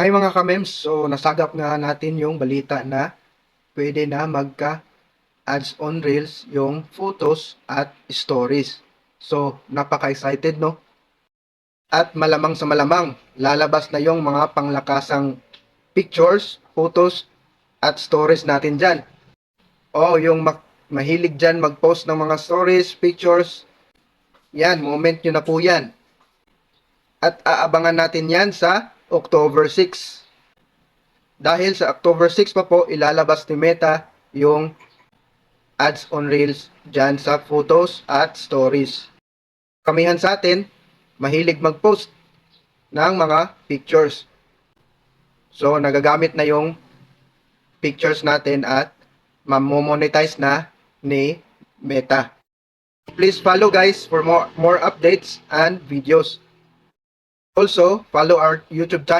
Hi mga kamems, so nasagap nga natin yung balita na pwede na magka-ads on Reels yung photos at stories. So napaka-excited no? At malamang sa malamang, lalabas na yung mga panglakasang pictures, photos at stories natin dyan. O yung mahilig dyan mag-post ng mga stories, pictures, yan, moment nyo na po yan. At aabangan natin yan sa October 6. Dahil sa October 6 pa po, ilalabas ni Meta yung ads on Reels dyan sa photos at stories. Kamihan sa atin, mahilig mag-post ng mga pictures. So, nagagamit na yung pictures natin at mamomonetize na ni Meta. Please follow guys for more updates and videos. Also, follow our YouTube channel.